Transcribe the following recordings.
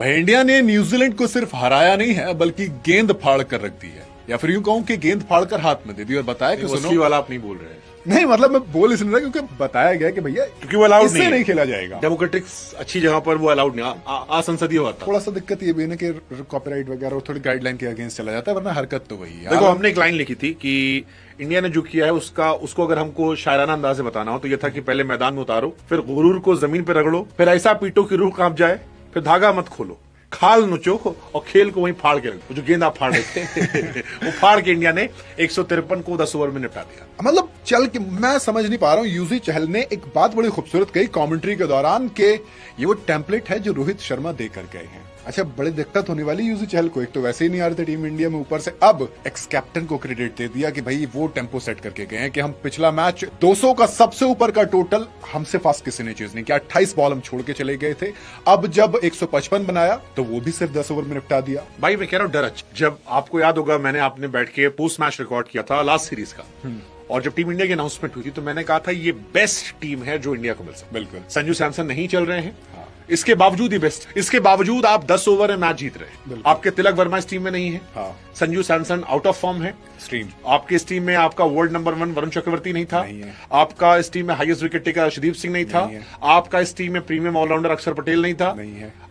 India ने New Zealand को सिर्फ हराया नहीं है बल्कि गेंद फाड़ कर रख दी है, या फिर यूं कहूं कि गेंद फाड़ कर हाथ में दे दी और बताया कि सुनो वाला आप नहीं बोल रहे हैं। नहीं मतलब मैं बोल इसलिए रहा क्योंकि बताया गया कि भैया क्योंकि वो अलाउड नहीं खेला जाएगा। डेमोक्रेटिक्स अच्छी जगह पर वो अलाउड नहीं, असंसदीय होता। थोड़ा सा दिक्कत ये भी है कि कॉपीराइट वगैरह और थोड़ी गाइडलाइन के अगेंस्ट चला जाता है, वरना हरकत तो वही है। देखो हमने एक लाइन लिखी थी कि इंडिया ने जो किया है उसको अगर हमको शायराना अंदाज से बताना हो तो ये था कि पहले मैदान में उतारो, फिर गुरूर को जमीन पर रगड़ो, फिर ऐसा पीटो कि रूह कांप जाए, फिर धागा मत खोलो, खाल नुचो और खेल को वहीं फाड़ के रखो। जो गेंद आप फाड़ रहे थे वो फाड़ के इंडिया ने 153 को 10 ओवर में निपटा दिया। मतलब चल के मैं समझ नहीं पा रहा हूँ। यूजी चहल ने एक बात बड़ी खूबसूरत कही कमेंट्री के दौरान कि ये वो टेम्पलेट है जो रोहित शर्मा देकर गए हैं। अच्छा, बड़ी दिक्कत होने वाली यूजी चहल को, एक तो वैसे ही नहीं आ रहे थे टीम इंडिया में, ऊपर से अब एक्स कैप्टन को क्रेडिट दे दिया कि भाई वो टेम्पो सेट करके गए हैं कि हम पिछला मैच 200 का सबसे ऊपर का टोटल हमसे फास्ट किसी ने चीज नहीं किया, 28 बॉल हम छोड़ के चले गए थे। अब जब 155 बनाया तो वो भी सिर्फ 10 ओवर में निपटा दिया। भाई मैं कह रहा हूँ डर, जब आपको याद होगा आपने बैठ के पोस्ट मैच रिकॉर्ड किया था लास्ट सीरीज का, और जब टीम इंडिया की अनाउंसमेंट हुई थी तो मैंने कहा था ये बेस्ट टीम है जो इंडिया को मिल सकती है। बिल्कुल, संजू सैमसन नहीं चल रहे हैं, इसके बावजूद ही बेस्ट, इसके बावजूद आप 10 ओवर में मैच जीत रहे हैं। आपके तिलक वर्मा इस टीम में नहीं है, Sanju Samson out of form है स्ट्रीम, आपके इस टीम में आपका वर्ल्ड नंबर 1 वरुण चक्रवर्ती नहीं था, आपका इस टीम में highest wicket taker Arshdeep Singh नहीं था, आपका इस टीम में प्रीमियम ऑलराउंडर अक्षर पटेल नहीं था,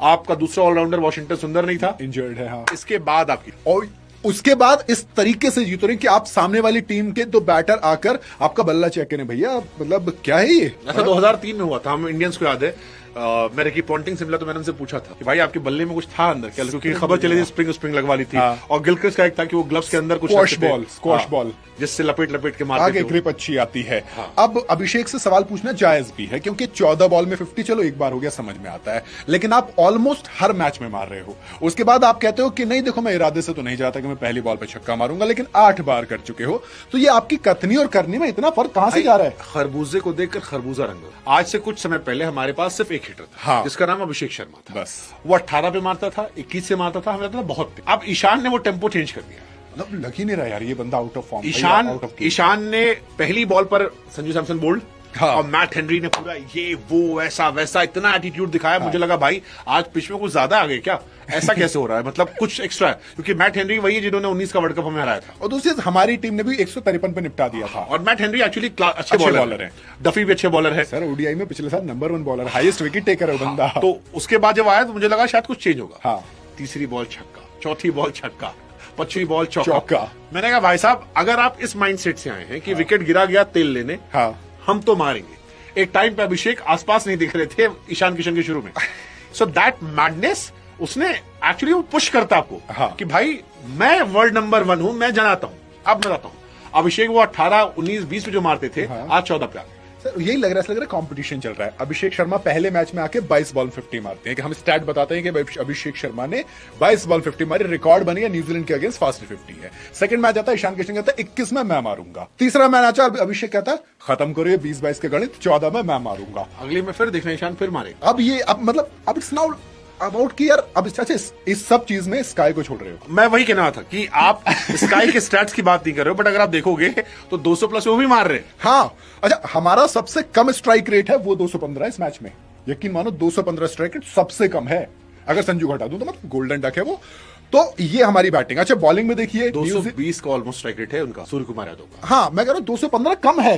आपका दूसरा ऑलराउंडर वॉशिंगटन सुंदर नहीं था, इंजर्ड है। इसके बाद आपकी, और उसके बाद इस तरीके से जीतो रहे कि आप सामने वाली टीम के दो बैटर आकर आपका बल्ला चेक करें। भैया मतलब क्या है ये? ऐसा 2003 में हुआ था, हम इंडियंस को याद है। मैं रिकी पॉन्टिंग से मिला तो मैंने उनसे पूछा था कि भाई आपके बल्ले में कुछ था अंदर क्या, क्योंकि खबर चली थी स्प्रिंग लगवा ली थी। और गिलक्रिस्ट का एक था कि वो ग्लव्स के अंदर कुछ स्क्वॉश बॉल जिससे लपेट के मारते आगे ग्रिप अच्छी आती है। अब अभिषेक से सवाल पूछना जायज भी है क्योंकि 14 बॉल में 50 चलो एक बार हो गया, समझ में आता है, लेकिन आप ऑलमोस्ट हर मैच में मार रहे हो। उसके बाद आप कहते हो कि नहीं देखो मैं इरादे से तो नहीं चाहता कि मैं पहली बॉल पे छक्का मारूंगा, लेकिन 8 बार कर चुके हो, तो ये आपकी कथनी और करनी में इतना फर्क कहां से जा रहा है? खरबूजे को देखकर खरबूजा रंग। आज से कुछ समय पहले हमारे पास सिर्फ एक हिटर था जिसका नाम अभिषेक शर्मा था। बस वो 18 पे मारता था, 21 से मारता था, हमें लगता था बहुत। अब ईशान ने वो टेम्पो चेंज कर दिया, मतलब लग ही नहीं रहा यार ये बंदा आउट ऑफ फॉर्म। ईशान ने पहली बॉल पर संजू सैमसन बोल्ड, और मैट हेनरी ने पूरा ये वो ऐसा वैसा इतना एटीट्यूड दिखाया। मुझे लगा भाई आज पिच में कुछ ज्यादा आ गए क्या, ऐसा कैसे हो रहा है, मतलब कुछ एक्स्ट्रा है, क्योंकि मैट हेनरी वही है जिन्होंने 19 का वर्ल्ड कप हमें हराया था। और दूसरी हमारी टीम ने भी 153 पे निपटा दिया था। और मैट हेनरी एक्चुअली अच्छे बॉलर है, डफी भी अच्छे बॉलर है सर, ओडीआई में पिछले साल number 1 bowler, highest wicket taker है बंदा। तो उसके बाद जब आया तो मुझे लगा शायद कुछ चेंज होगा। तीसरी बॉल छक्का, चौथी बॉल छक्का, 5वीं बॉल चौका। मैंने कहा भाई साहब अगर आप इस माइंडसेट से आए हैं कि विकेट गिरा गया तेल लेने, हम तो मारेंगे। एक टाइम पे अभिषेक आसपास नहीं दिख रहे थे ईशान किशन के शुरू में। सो दैट मैडनेस उसने एक्चुअली वो पुश करता आपको कि भाई मैं वर्ल्ड नंबर 1 हूं, मैं जनाता हूं, अब मैं बताता हूं। अभिषेक वो 18, 19, 20 में जो मारते थे, आज 14 पे आ गए। सर यही लग रहा है कंपटीशन चल रहा है। अभिषेक शर्मा पहले मैच में आके 22 बॉल 50 मारते हैं, कि हम स्टैट बताते हैं कि अभिषेक शर्मा ने 22 बॉल 50 मारी, रिकॉर्ड बनी है, न्यूजीलैंड के अगेंस्ट फास्ट 50 है। सेकंड मैच आता है, ईशान किशन कहता है 21 में मैं मारूंगा। तीसरा मैच आता है, अभिषेक कहता है खत्म करो ये 20-22 के गणित, 14 में मैं मारूंगा। अगले में फिर देखना ईशान फिर मारे। अब मतलब अब इट्स नाउ अबाउट कि यार अब इस सब चीज में स्काई को छोड़ रहे हो। मैं वही कहना था कि आप स्काई के स्टैट्स की बात नहीं कर रहे हो, बट अगर आप देखोगे तो 200 प्लस वो भी मार रहे हैं। हाँ अच्छा, हमारा सबसे कम स्ट्राइक रेट है वो 215 इस मैच में, यकीन मानो 215 स्ट्राइक रेट सबसे कम है। अगर संजू घटा दूं तो मतलब गोल्डन डक है वो। तो ये हमारी बैटिंग। अच्छा बॉलिंग में देखिए 220 का ऑलमोस्ट स्ट्राइक रेट है उनका, सूर्य कुमार यादव का। हाँ मैं कह रहा हूं 215 कम है।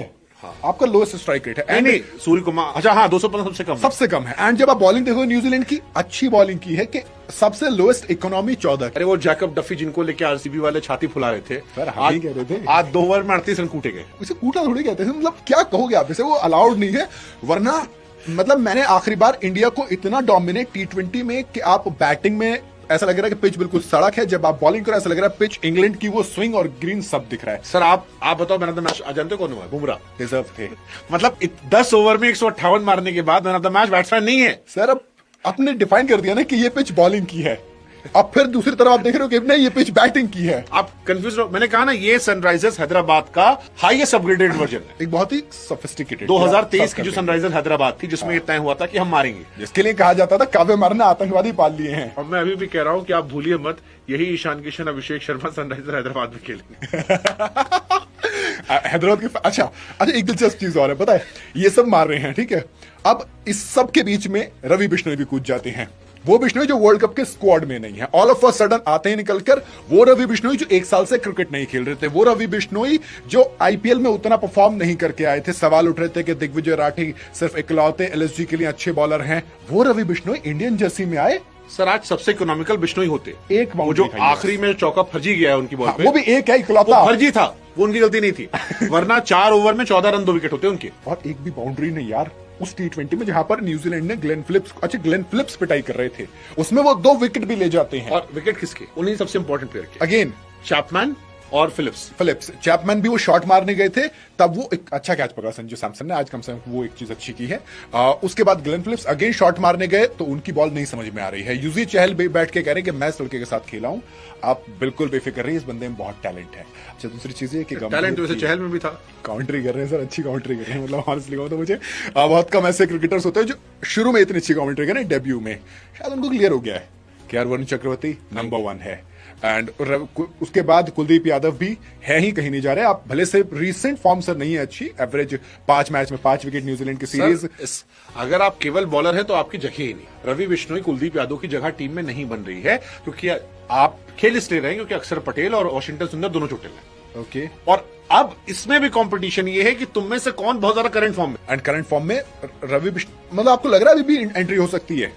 आपका लोएस्ट स्ट्राइक रेट है। नहीं सूर्य कुमार, अच्छा हाँ 215 सबसे कम है। एंड जब आप बॉलिंग देखो न्यूजीलैंड की अच्छी बॉलिंग की है कि सबसे लोएस्ट इकोनॉमी 14। अरे वो जैकब डफी जिनको लेके आरसीबी वाले छाती फुला रहे थे, आज कह रहे थे आज 2 ओवर में 38 रन कूटे गए। उसे कूटा थोड़ी कहते हैं, मतलब क्या कहोगे आप इसे, वो अलाउड नहीं है। वरना मतलब मैंने आखिरी बार इंडिया को इतना डोमिनेट T20 में कि आप बैटिंग में ऐसा लग रहा है कि पिच बिल्कुल सड़क है, जब आप बॉलिंग करो ऐसा लग रहा है पिच इंग्लैंड की वो स्विंग और ग्रीन सब दिख रहा है। सर आप बताओ मैन ऑफ द मैच जानते हो कौन हुआ? बुमराह डिजर्व थे। मतलब 10 ओवर में 158 मारने के बाद man of the match batsman नहीं है। सर अब आपने डिफाइन कर दिया ना कि ये पिच बॉलिंग की है, अब फिर दूसरी तरफ आप देख रहे हो कि नहीं ये पिच बैटिंग की है। आप कंफ्यूज हो। मैंने कहा ना ये सनराइजर्स हैदराबाद का हाईएस्ट अपग्रेडेड वर्जन है, एक बहुत ही सोफिस्टिकेटेड। 2023 की जो सनराइजर्स हैदराबाद थी जिसमें तय हुआ था कि हम मारेंगे, जिसके लिए कहा जाता था काव्य मारना आतंकवादी पाल लिए हैं। और मैं अभी भी कह रहा हूं कि आप भूलिए मत, यही ईशान किशन अभिषेक शर्मा सनराइजर हैदराबाद में खेलेंगे। हैदराबाद की अच्छा एक दिलचस्प चीज और है, पता है ये सब मार रहे हैं ठीक है, अब इस सब के बीच में रवि बिश्नोई भी कूद जाते हैं वो बिश्नोई जो वर्ल्ड कप के स्क्वाड में नहीं है। ऑल ऑफ अ सडन आते ही निकलकर वो रवि बिश्नोई जो 1 साल से क्रिकेट नहीं खेल रहे थे, वो रवि बिश्नोई जो आईपीएल में उतना परफॉर्म नहीं करके आए थे। सवाल उठ रहे थे कि दिग्विजय राठी सिर्फ इकलौते एलएसजी के लिए अच्छे बॉलर हैं। वो रवि बिश्नोई इंडियन जर्सी में आए। सर आज सबसे इकोनॉमिकल बिश्नोई होते एक वो जो आखिरी में चौका फर्जी गया है उनकी बॉल पे, वो भी एक है इकलौता, वो फर्जी था, वो उनकी गलती नहीं थी। वरना 4 ओवर में 14 रन 2 विकेट होते उनके। और एक भी बाउंड्री नहीं यार उस टी20 में जहां पर न्यूजीलैंड ने ग्लेन फिलिप्स पिटाई कर रहे थे, उसमें वो 2 विकेट भी ले जाते हैं। और विकेट किसके? उन्हीं सबसे इंपॉर्टेंट प्लेयर के, अगेन चैपमैन और फिलिप्स। चैपमैन भी वो शॉट मारने गए थे, तब वो एक अच्छा कैच पकड़ा संजू सैमसन ने, आज कम से कम वो एक चीज अच्छी की है। उसके बाद ग्लेन फिलिप्स अगेन शॉट मारने गए तो उनकी बॉल नहीं समझ में आ रही है। यूजी चहल बैठ के कह रहे हैं कि मैं इस लड़के के साथ खेला हूं, आप बिल्कुल बेफिक्र रहिए, इस बंदे में बहुत टैलेंट है। अच्छा दूसरी चीज है कि टैलेंट वैसे चहल में भी था। काउंट्री कर रहे हैं सर, अच्छी काउंट्री कर रहे हैं, मतलब ऑनेस्टली कहूं तो मुझे बहुत कम ऐसे क्रिकेटर्स होते हैं जो शुरू में इतनी अच्छी काउंट्री करें, डेब्यू में शायद उनको क्लियर हो गया है कि यार वरुण चक्रवर्ती नंबर 1 है। एंड उसके बाद कुलदीप यादव भी है ही, कहीं नहीं जा रहे। आप भले से रीसेंट फॉर्म सर नहीं है अच्छी, एवरेज 5 मैच में 5 विकेट न्यूजीलैंड की सीरीज। अगर आप केवल बॉलर है तो आपकी जगह ही नहीं। रवि बिश्नोई कुलदीप यादव की जगह टीम में नहीं बन रही है, क्योंकि आप खेल इसलिए रहे क्योंकि अक्षर पटेल और वॉशिंगटन सुंदर दोनों चोटिल हैं। ओके और अब इसमें भी कंपटीशन ये है कि तुम में से कौन बहुत ज्यादा करंट फॉर्म में। एंड करंट फॉर्म में रवि बिश्नोई, मतलब आपको लग रहा है अभी भी एंट्री हो सकती है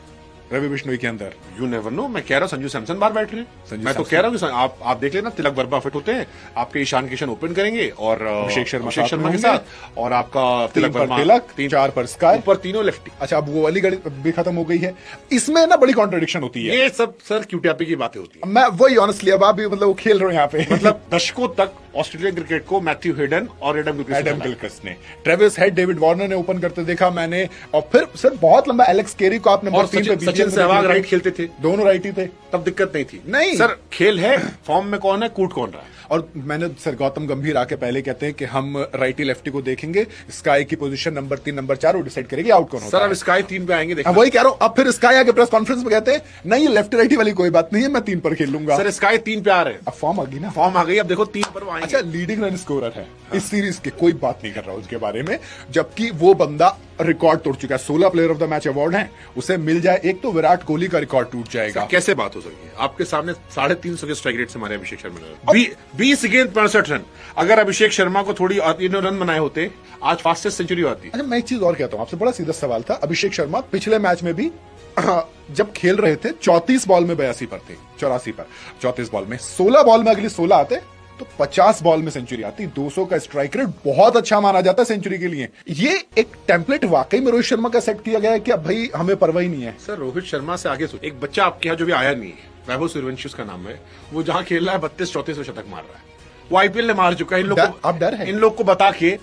रवि बिश्नोई के अंदर? You never know. मैं कह रहा हूं संजू सैमसन बाहर बैठ रहे हैं। मैं तो कह रहा हूं कि आप देख लेना, तिलक वर्मा फिट होते हैं, आपके ईशान किशन ओपन करेंगे और अभिषेक शर्मा के साथ, और आपका तिलक वर्मा 4 पर स्काई, ऊपर तीनों लेफ्टी। अच्छा अब वो वाली गड़ी भी खत्म हो गई है। इसमें ना बड़ी कॉन्ट्रडिक्शन होती है। ये सब सर क्यूटियापी की बातें होती है। मैं वही ऑनेस्टली, अब आप भी मतलब वो खेल रहे हो यहाँ पे मतलब दशकों तक ऑस्ट्रेलियन क्रिकेट को मैथ्यू हेडन और एडम गिलक्रिस्ट ने, ट्रेविस हेड, डेविड वार्नर ने ओपन करते देखा मैंने, और फिर सर बहुत लंबा एलेक्स केरी को आप नंबर 3 पे, सचिन सहवाग राइट खेलते थे, दोनों राइट ही थे, तब दिक्कत नहीं थी। नहीं सर खेल है, फॉर्म में कौन है, कूट कौन रहा है। और मैंने सर गौतम गंभीर आके पहले कहते हैं कि हम राइटी लेफ्टी को देखेंगे, स्काई की पोजीशन नंबर 3 नंबर 4 वो डिसाइड करेगी आउट कौन होता है। सर अब स्काई 3 पे आएंगे, देखिए वही कह रहा हूं। अब फिर स्काई आके प्रेस कॉन्फ्रेंस में कहते हैं नहीं लेफ्ट राइटी वाली कोई बात नहीं है, मैं 3 पर खेल लूंगा। सर स्काई 3 पे आ रहे हैं, अब फॉर्म आ गई ना, फॉर्म आ गई, अब देखो 3 पर वो आएंगे। अच्छा लीडिंग रन स्कोरर है इस सीरीज के, कोई बात नहीं कर रहा उसके बारे में, जबकि वो बंदा रिकॉर्ड तोड़ चुका है। 16 player of the match award है, उसे मिल जाए एक तो विराट कोहली का रिकॉर्ड टूट जाएगा। कैसे बात हो सकती है? आपके सामने 350 के स्ट्राइक रेट से मारे अभिषेक शर्मा ने, 20 गेंद 65 रन। अगर अभिषेक शर्मा को थोड़ी 3 रन बनाए होते, आज फास्टेस्ट सेंचुरी आती। अच्छा मैं एक चीज और कहता हूं आपसे, बड़ा सीधा सवाल था। अभिषेक शर्मा पिछले मैच में भी जब खेल रहे थे 34 बॉल में 82 पर थे, 84 पर 34 बॉल में, 16 बॉल में अगली 16 आते तो 50 बॉल में सेंचुरी आती। 200 का स्ट्राइक रेट बहुत अच्छा माना जाता है सेंचुरी के लिए। ये एक टेम्पलेट वाकई में रोहित शर्मा का सेट किया गया है कि अब भाई हमें परवाह ही नहीं है। सर रोहित शर्मा से आगे एक बच्चा आपके यहाँ जो भी आया नहीं है, वैभव सूर्यवंशी उसका नाम है, वो जहां खेल रहा है 32-34 में शतक मार रहा है, वो आईपीएल ने मार चुका है। इन लोग को अब डर है, इन लोग को बता के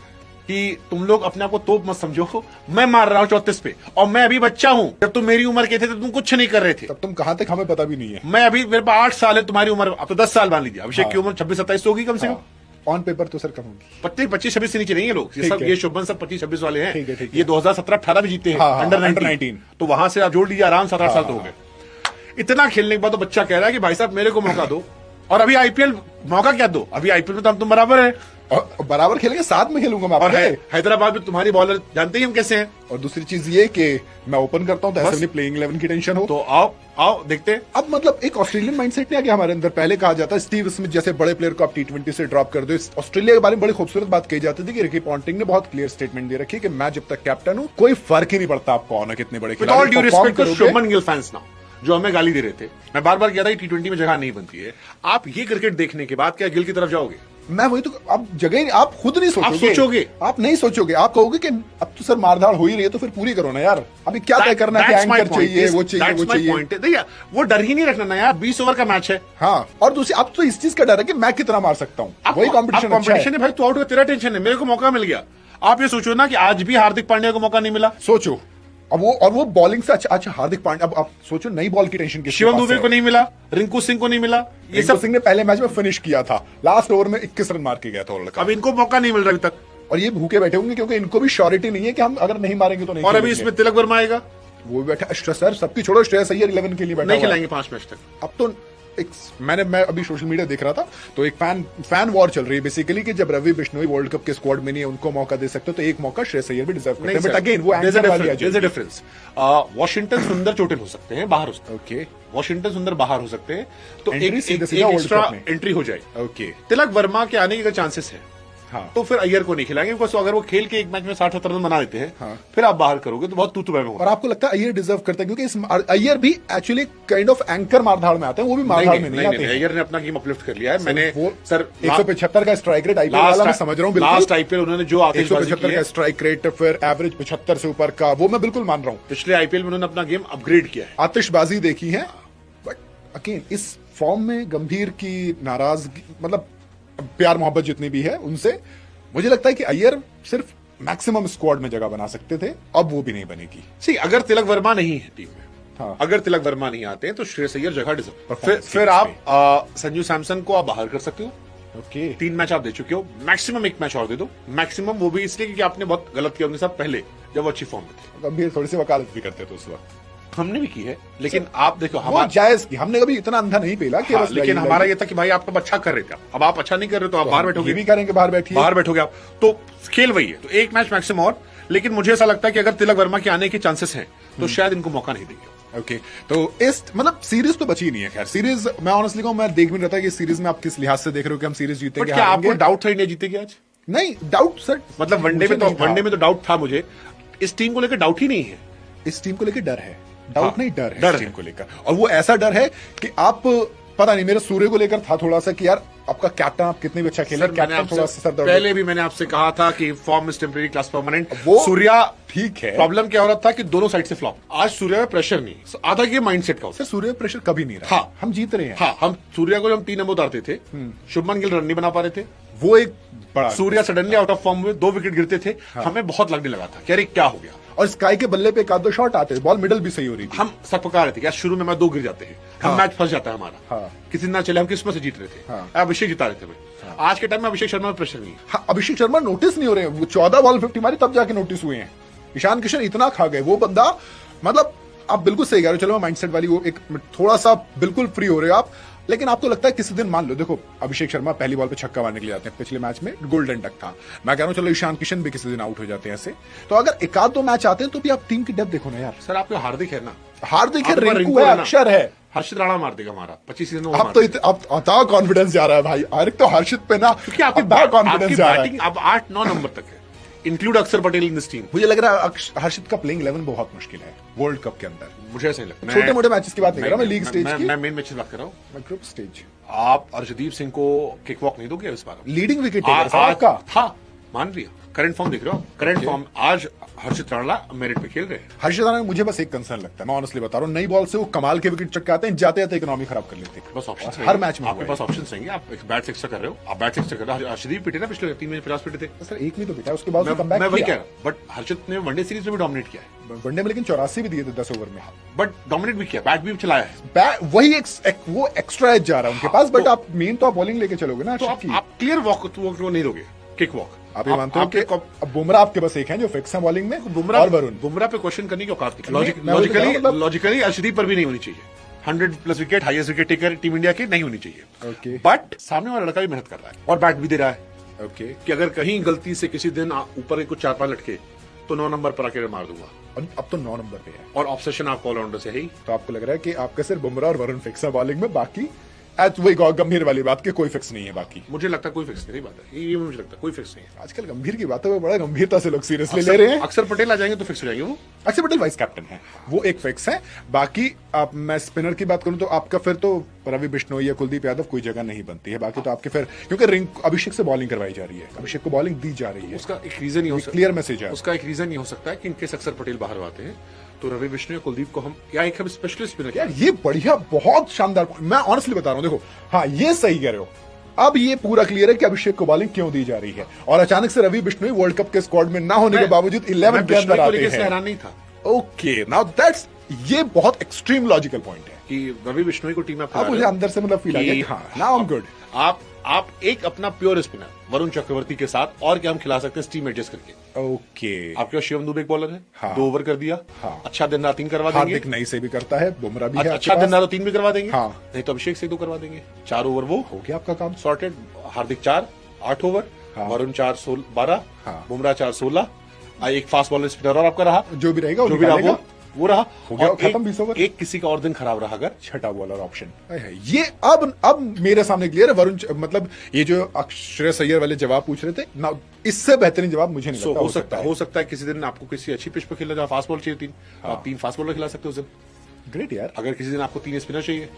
कि तुम लोग अपने आप को तोप मत समझो, मैं मार रहा हूं 34 पे, और मैं अभी बच्चा हूं। जब तुम मेरी उम्र के थे तो तुम कुछ नहीं कर रहे थे, तब तुम कहां तक हमें पता भी नहीं है। मैं अभी, मेरे पास 8 साल है, तुम्हारी उम्र अब तो 10 साल मान लीजिए। अभिषेक की उम्र 26-27 होगी कम से कम। ऑन पेपर तो सर कम होगी, 25-26 से नीचे नहीं है लोग। ये सब, ये शुभमन सब 25-26 वाले हैं। ठीक है। ये 2017-18 भी जीते हैं, अंडर 19, तो वहां से आप जोड़ लीजिए आराम 7-8 साल तो हो गए। इतना खेलने के बाद तो बच्चा कह रहा है कि भाई साहब मेरे को मौका दो, और अभी आईपीएल मौका क्या दो, अभी आईपीएल में तो हम तुम बराबर है, और बराबर खेलेंगे, साथ में खेलूंगा मैं। और हैदराबाद में तुम्हारी बॉलर जानते ही हम कैसे हैं। और दूसरी चीज ये कि मैं ओपन करता हूं तो ऐसे नहीं प्लेइंग 11 की टेंशन हो, तो आओ देखते हैं। अब मतलब एक ऑस्ट्रेलियन माइंडसेट नहीं आ गया हमारे अंदर। पहले कहा जाता है स्टीव स्मिथ जैसे बड़े प्लेयर को आप टी20 से ड्रॉप कर दो। ऑस्ट्रेलिया के बारे में बड़ी खूबसूरत बात कही जाती थी कि रिकी पॉन्टिंग ने बहुत क्लियर स्टेटमेंट दे रखी है कि मैं जब तक कैप्टन हूं कोई फर्क ही नहीं पड़ता आप कौन है, कितने बड़े खिलाड़ी। With all due respect to Shubman Gill fans now, जो हमें गाली दे रहे थे, मैं बार बार कह रहा था टी20 में जगह नहीं बनती है। आप ये क्रिकेट देखने के बाद क्या गिल की तरफ जाओगे? मैं वही तो, आप जगह ही आप खुद नहीं सोचोगे, आप नहीं सोचोगे, आप कहोगे कि अब तो सर मारधाड़ हो ही रही है तो फिर पूरी करो ना यार, अभी क्या तय करना है, एंकर चाहिए, वो चाहिए, वो चाहिए। देखिए वो डर ही नहीं रखना ना यार, 20 ओवर का मैच है। हाँ, और दूसरी अब तो इस चीज का डर है कि मैं कितना मार सकता हूँ, वही कॉम्पिटिशन है भाई। तू आउट हुआ, तेरा टेंशन है, मेरे को मौका मिल गया। आप ये सोचो ना कि आज भी हार्दिक पांड्या को मौका नहीं मिला, सोचो। अब वो बॉलिंग से अच्छा हार्दिक पांड्या, अब आप सोचो नई बॉल की टेंशन किसके शिवम दुबे को नहीं मिला, रिंकू सिंह को नहीं मिला। ये सब सिंह ने पहले मैच में फिनिश किया था, लास्ट ओवर में 21 रन मार के गया था लड़का। अब इनको मौका नहीं मिल रहा अभी तक, और ये भूखे बैठे होंगे क्योंकि इनको भी श्योरिटी नहीं है कि हम अगर नहीं मारेंगे तो नहीं। और अभी इसमें तिलक वर्मा आएगा, वो भी बैठा। सर सबकी छोड़ो, श्रेयस अय्यर 11 के लिए बैठा, नहीं खिलाएंगे 5 मैच तक। अब तो मैं अभी सोशल मीडिया देख रहा था, तो एक फैन वॉर चल रही है बेसिकली कि जब रवि बिश्नोई वर्ल्ड कप के स्क्वाड में नहीं है, उनको मौका दे सकते हो, तो एक मौका श्रेयस अय्यर भी डिजर्व करते हैं। बट अगेन वो एंकर वाली आ जाएगी। डिफरेंस। वॉशिंगटन सुंदर चोटिल हो सकते हैं, बाहर हो सकते हैं। ओके, वॉशिंगटन सुंदर बाहर हो सकते हैं, तो Entry एक सीधा सीधा वर्ल्ड एक्स्ट्रा कप में। एंट्री हो जाएगी। ओके, तिलक वर्मा के आने के अगर चांसेस है, हाँ, तो फिर अय्यर को नहीं खिलाएंगे, बिकॉज अगर वो खेल के एक मैच में 60-70 रन बना देते हैं, हाँ। फिर आप बाहर करोगे तो बहुत तू में होगा। और आपको लगता है अय्यर डिजर्व करता है? क्योंकि इस अय्यर भी एक्चुअली काइंड ऑफ एंकर मारधाड़ में आते हैं, वो भी मारधाड़ में नहीं आते हैं। अय्यर ने अपना गेम अपलिफ्ट कर लिया है। मैंने वो सर 175 का स्ट्राइक रेट आईपीएल वाला मैं समझ रहा हूँ, बिल्कुल लास्ट आईपीएल उन्होंने जो आतिशबाजी 175 की का है, स्ट्राइक रेट, फिर एवरेज 75 से ऊपर का, वो मैं बिल्कुल मान रहा हूँ। पिछले आईपीएल में उन्होंने अपना गेम अपग्रेड किया है। आतिशबाजी देखी है, बट अगेन इस फॉर्म में गंभीर की नाराजगी, मतलब प्यार मोहब्बत जितनी भी है उनसे, मुझे लगता है कि अय्यर सिर्फ मैक्सिमम स्क्वाड में जगह बना सकते थे, अब वो भी नहीं बनेगी। सी अगर तिलक वर्मा नहीं है टीम में, हाँ। अगर तिलक वर्मा नहीं आते हैं तो श्रेयस अय्यर जगह डिजर्व। Performance फिर के आप संजू सैमसन को आप बाहर कर सकते हो। ओके, 3 मैच आप दे चुके हो, मैक्सिमम 1 मैच और दे दो। मैक्सिमम वो भी इसलिए क्योंकि आपने बहुत गलत किया उनके साथ पहले, जब वो अच्छी फॉर्म में थे। गंभीर थोड़ी सी वकालत भी करते थे उस वक्त, हमने भी की है, लेकिन आप देखो वो हमारा जायज की, हमने कभी इतना अंधा नहीं पेला कि हाँ, बस लेकिन लाई- हमारा लाई- ये था कि भाई आप तब अच्छा कर रहे थे, अब आप अच्छा नहीं कर रहे तो आप बाहर ये बैठोगे, भी करेंगे, बाहर बैठिए, बाहर बैठोगे आप, तो खेल वही है। तो 1 मैच मैक्सिमम और, लेकिन मुझे ऐसा लगता है कि अगर तिलक वर्मा के आने के चांसेस हैं तो शायद इनको मौका नहीं देंगे। ओके, तो इस मतलब सीरीज तो बची नहीं है। खैर सीरीज मैं ऑनेस्टली कहूं, मैं देख भी नहीं रहा था कि सीरीज में आप किस लिहाज से देख रहे हो कि हम सीरीज बट जीतेंगे क्या हारेंगे। आपको डाउट था इंडिया जीतेगी आज? नहीं डाउट सर, मतलब वनडे मुझे में तो नहीं था। वनडे में तो डाउट था मुझे, इस टीम को लेकर डाउट ही नहीं है। इस टीम को लेकर डर है, डाउट हाँ, नहीं, डर है डर इस टीम है। को लेकर। और वो ऐसा डर है कि आप, पता नहीं, मेरे सूर्य को लेकर था थोड़ा सा कि यार आपका कैप्टन, आप कितने भी अच्छा खेले, सर, मैंने कैप्टन थोड़ा आपसे सा सर दर्द, पहले भी मैंने आपसे कहा था कि form is temporary, class permanent. वो सूर्या ठीक है। प्रॉब्लम क्या हो रहा था कि दोनों साइड से फ्लॉप। आज सूर्या में प्रेशर नहीं, आधा गेम माइंडसेट का होता सर सूर्य प्रेशर कभी नहीं रहा। हाँ। हम जीत रहे हैं। हाँ, हम सूर्या को जब हम 3 नंबर उतारते थे, शुभमन गिल रन नहीं बना पा रहे थे, वो एक बड़ा, Surya suddenly out of form हुए, 2 विकेट गिरते थे, हमें बहुत लगने लगा था कि अरे क्या हो गया। और स्काई के बल्ले पे एक आध दो शॉट आते थे, बॉल मिडल भी सही हो रही थी। हम सकपका रहे थे कि यार शुरू में हमारे 2 गिर जाते हैं, हम मैच फंस जाता है हमारा, हाँ। किसी दिन ना चले, हम किस्मत से जीत रहे थे, हाँ। अभिषेक जिता रहे थे भाई। आज के टाइम में अभिषेक शर्मा में प्रेशर नहीं है। हाँ, अभिषेक शर्मा नोटिस नहीं हो रहे हैं, वो 14 बॉल 50 मारी तब जाके नोटिस हुए हैं। ईशान किशन इतना खा गए वो बंदा, मतलब आप बिल्कुल सही कह रहे हो। चलो मैं माइंडसेट वाली वो एक थोड़ा सा बिल्कुल फ्री हो रहे हो आप, लेकिन आपको लगता है किसी दिन, मान लो देखो अभिषेक शर्मा पहली बॉल पे छक्का मारने के लिए जाते हैं, पिछले मैच में गोल्डन डक था, मैं कह रहा हूं चलो ईशान किशन भी किसी दिन आउट हो जाते हैं ऐसे, तो अगर एक आध 2 मैच आते हैं तो भी आप टीम की डेप्थ देखो ना यार। सर आपके हार्दिक है ना, हार्दिक है, आपके पास रिंकू है, है ना, अक्षर है, हर्षित राणा मार देगा हमारा 25 सीजन में। अब तो अब अता कॉन्फिडेंस जा रहा है भाई, हर एक तो हर्षित पे ना, क्योंकि आपकी कॉन्फिडेंस जा रहा है। बैटिंग अब 8-9 नंबर तक है, इंक्लूड अक्षर पटेल इन दिस टीम। मुझे लग रहा है हर्षित का प्लेइंग 11 बहुत मुश्किल है वर्ल्ड कप के अंदर। मुझे ऐसा नहीं लगता। छोटे मोटे मैचेस की बात नहीं कर रहा मैं, लीग स्टेज की, मैं मेन मैच की बात कर रहा हूँ। मैं ग्रुप स्टेज। आप अर्शदीप सिंह को किक वॉक नहीं दोगे इस बार? लीडिंग विकेट टेकर साहब का हाँ, मान लिया। करंट फॉर्म देख रहे हो, करंट फॉर्म आज हर्षित राणा मेरिट पे खेल रहे हैं। हर्षित राणा मुझे बस एक कंसर्न लगता है, मैं ऑनेस्टली बता रहा हूँ, नई बॉल से वो कमाल के विकेट चटकाते हैं, जाते जाते इकोनॉमी खराब कर लेते हैं। बस ऑप्शन हर मैच में आपके पास ऑप्शन रहेंगे। आप बैट से एक्स्ट्रा कर रहे हो, आप बैट से एक्स्ट्रा कर रहे हो। हर्षदीप पिटे ना पिछले 3 में 50 पिटे थे सर, एक में तो पिटा, उसके बाद मैं कमबैक वही कह किया। रहा हूँ, बट हर्षित ने वनडे सीरीज में भी डोमिनेट किया है, वनडे में लेकिन 84 भी दिए थे 10 ओवर में, बट डोमिनेट भी किया, बैट भी चलाया है। वही वो एक्स्ट्रा एज जा रहा है उनके पास, बट आप मेन तो आप बॉलिंग लेके चलोगे ना। तो आप क्लियर वॉक नहीं दोगे, किक वॉक। आप ये मानते हो कि अब बुमराह आपके पास एक है जो फिक्स है बॉलिंग में, बुमराह और वरुण, बुमराह पे क्वेश्चन करने की औकात मैं वही तो कह रहा हूं, मतलब- लॉजिकली अर्शदीप पर भी नहीं होनी चाहिए। 100+ wicket, highest wicket taker team India की नहीं होनी चाहिए। ओके। बट सामने वाला लड़का भी मेहनत कर रहा है और बैट भी दे रहा है। ओके। कि अगर कहीं गलती से किसी दिन ऊपर कुछ 4-5 लटके तो 9 नंबर पर आके मार दूंगा। और अब तो 9 नंबर पे है, और ऑब्सेशन आपको ऑलराउंडर से है ही। तो आपको लग रहा है कि आपका सिर्फ बुमराह और वरुण फिक्स है बॉलिंग में, बाकी वही गंभीर वाली बात कि कोई फिक्स नहीं है बाकी। मुझे लगता है कोई फिक्स नहीं बात है, ये मुझे लगता है कोई फिक्स नहीं है। आजकल गंभीर की बातों में बड़ा गंभीरता से लोग सीरियसली ले रहे हैं। अक्षर पटेल आ जाएंगे तो फिक्स हो जाएंगे वो। अक्षर पटेल वाइस कैप्टन है, वो एक फिक्स है। बाकी आप, मैं स्पिनर की बात करूं तो आपका फिर तो रवि बिश्नोई या कुलदीप यादव कोई जगह नहीं बनती है। बाकी तो आपके फिर, क्योंकि अभिषेक से बॉलिंग करवाई जा रही है, अभिषेक को बॉलिंग दी जा रही है, उसका एक रीजन ही हो सकता क्लियर मैसेज है। उसका एक रीजन ये हो सकता है कि इनकेस अक्षर पटेल बाहर आते हैं तो रवि बिश्नोई या कुलदीप को हम, या एक हम स्पेशलिस्ट स्पिनर। यार ये बढ़िया, बहुत शानदार, मैं ऑनेस्टली बता रहा हूं, देखो हाँ ये सही कह रहे हो। अब ये पूरा क्लियर है कि अभिषेक को बॉलिंग क्यों दी जा रही है, और अचानक से रवि बिश्नोई वर्ल्ड कप के स्क्वाड में ना होने के बावजूद 11 के अंदर आते हैं। हैरान नहीं था। ओके, नाउ दैट्स, ये बहुत एक्सट्रीम लॉजिकल पॉइंट है कि रवि बिश्नोई को टीम में अब मुझे अंदर से मतलब फील आ गया, हाँ नाउ आई एम गुड। आप आप एक अपना प्योर स्पिनर वरुण चक्रवर्ती के साथ और क्या हम खिला सकते हैं स्टीम एडजस्ट करके। ओके, आपके पास शिवम दुबे एक बॉलर है, हाँ। 2 ओवर कर दिया, हाँ। अच्छा दिन रात 3 करवा देंगे। हार्दिक नई से भी करता है, बुमराह भी है अच्छा दिन रात 3 भी करवा देंगे, हाँ। नहीं तो अभिषेक से 2 करवा देंगे। 4 ओवर वो हो गया आपका काम। सॉर्टेड। हार्दिक 4 8 ओवर, हाँ। वरुण 4 12, हाँ। बुमराह 4 16, एक फास्ट बॉलर स्पिनर और आपका रहा, जो भी रहेगा जो भी रहा वो रहा। हो गया, और खत्म 20 ओवर। एक किसी का और दिन खराब रहा अगर छठा बॉलर ऑप्शन ये अब मेरे सामने क्लियर है। वरुण मतलब ये जो श्रेयस अय्यर वाले जवाब पूछ रहे थे ना, इससे बेहतरीन जवाब मुझे नहीं लगता हो सकता है किसी दिन आपको किसी अच्छी पिच पर खेलना जहाँ फास्ट बॉल चाहिए 3, आप 3 फास्ट बॉलर खिला सकते हो उस दिन। ग्रेट यार। अगर किसी दिन आपको 3 स्पिनर चाहिए,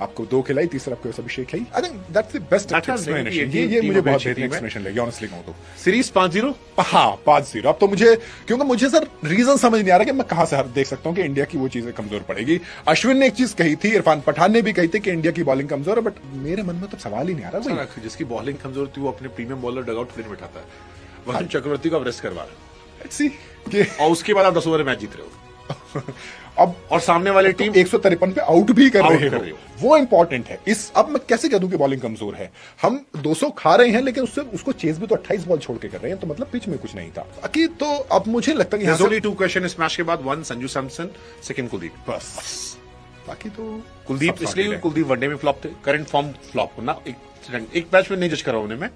आपको 2 खिलाई, तीसरा आपको अभिषेक खिलाई। I think that's the best explanation. ये ये मुझे बहुत अच्छी बेहतरीन टीम है। एक्सप्लेनेशन लगी ऑनेस्टली कहूं तो। सीरीज 5-0। हाँ 5-0। अब तो मुझे, क्योंकि मुझे सर रीजन समझ नहीं आ रहा कि मैं कहां से देख सकता हूं कि इंडिया की वो चीजें कमजोर पड़ेगी। अश्विन ने एक चीज कही थी, इरफान पठान ने भी कही थी कि इंडिया की बॉलिंग कमजोर है, बट मेरे मन में तो सवाल ही नहीं आ रहा भाई। जिसकी बॉलिंग कमजोर थी वो अपने प्रीमियम बॉलर डगआउट में बैठाता है। वरुण चक्रवर्ती को अब रेस्ट करवा रहे हैं। Let's see कि और उसके बाद आप 10 ओवर मैच जीत रहे हो अब और सामने वाली टीम 153 पे आउट भी कर आउट रहे कर हो, रही हो। वो इंपॉर्टेंट है। इस अब मैं कैसे कह दूं कि बॉलिंग कमजोर है? हम 200 खा रहे हैं, लेकिन उससे उसको चेज भी तो 28 बॉल छोड़ के कर रहे हैं, तो मतलब पिच में कुछ नहीं था बाकी। तो अब मुझे लगता है कि There's only 2 क्वेश्चन इस मैच के बाद, 1 संजू सैमसन, सेकंड कुलदीप। बस बाकी तो कुलदीप सब इसलिए sorted है। कुलदीप वनडे में फ्लॉप थे, करंट फॉर्म फ्लॉप ना। एक मैच में नहीं जज कर रहा हूं उन्हें मैं,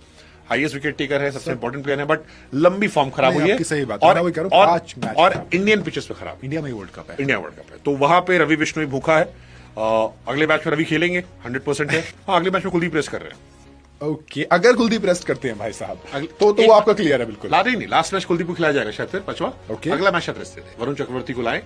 हाईएस्ट विकेट टेकर है, सबसे इंपॉर्टेंट प्लेयर है, बट लंबी फॉर्म खराब नहीं, हुई है। आपकी सही बात है। मैं वही कह रहा हूं, 5 मैच और खराब। इंडियन पिचेस पे खराब। इंडिया में वर्ल्ड कप है। इंडिया वर्ल्ड कप है तो वहां पे रवि बिश्नोई भूखा है। अगले मैच में रवि खेलेंगे 100% है। हाँ, अगले मैच में कुलदीप रेस्ट कर रहे हैं। ओके, अगर कुलदीप रेस्ट करते हैं भाई साहब तो एक- वो आपका क्लियर है बिल्कुल। ला देंगे नहीं, लास्ट मैच कुलदीप को खिलाया जाएगा शायद, फिर 5वां। ओके। अगला मैच शायद रेस्ट दे वरुण चक्रवर्ती को लाए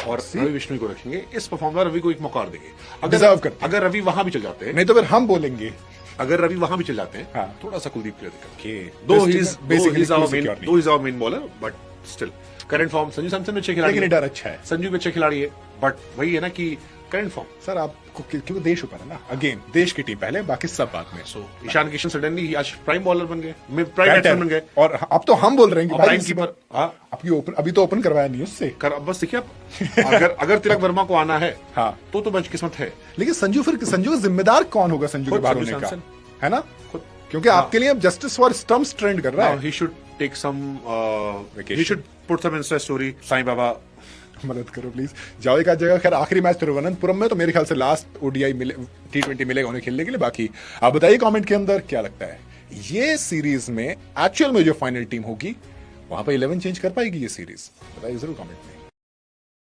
और रवि बिश्नोई को रखेंगे। इस परफॉर्म रवि को एक मौका और देंगे। Deserve करते हैं। अगर रवि वहां भी चल जाते हैं, नहीं तो फिर हम बोलेंगे अगर रवि वहां भी चल जाते हैं, हाँ। थोड़ा सा कुलदीप प्लेयर Okay. दो Basically he's our कोई main- secure नहीं। दो he's our main bowler, but still current form Sanju Samson में अच्छे खिलाड़ी लेकिन हैं। हिटर अच्छा है। संजू भी अच्छे खिलाड़ी है, बट वही है ना कि करंट फॉर्म। सर आपको क्योंकि देश ऊपर है ना, अगेन देश की टीम पहले, बाकी सब बाद में। सो ईशान किशन सडनली आज प्राइम बॉलर बन गए, प्राइम बैट्समैन बन गए। और अब तो हम बोल रहे हैं कि भाई प्राइम इसी कीपर, बार हाँ आपकी ओपन अभी तो ओपन करवाया नहीं उससे। अब बस देखिए आप अगर तिलक वर्मा को आना है, हाँ। तो मैच किस्मत है। लेकिन संजू का जिम्मेदार कौन होगा संजू के खुद बाहर संजू होने का, सैमसन। है ना? खुद। क्योंकि आपके लिए अब जस्टिस फॉर स्टम्प्स ट्रेंड कर रहा है। He should take some Vacation. He should put some insta story. Sai Baba मदद करो प्लीज। जाओ एक आध जगह। खैर आखिरी मैच तिरुवनंतपुरम में, तो मेरे ख्याल से लास्ट ओडीआई मिले, T20 मिलेगा उन्हें खेलने के लिए। बाकी आप बताइए कमेंट के अंदर क्या लगता है, ये सीरीज में एक्चुअल में जो फाइनल टीम होगी वहां पर 11 चेंज कर पाएगी ये सीरीज? बताइए जरूर कमेंट में।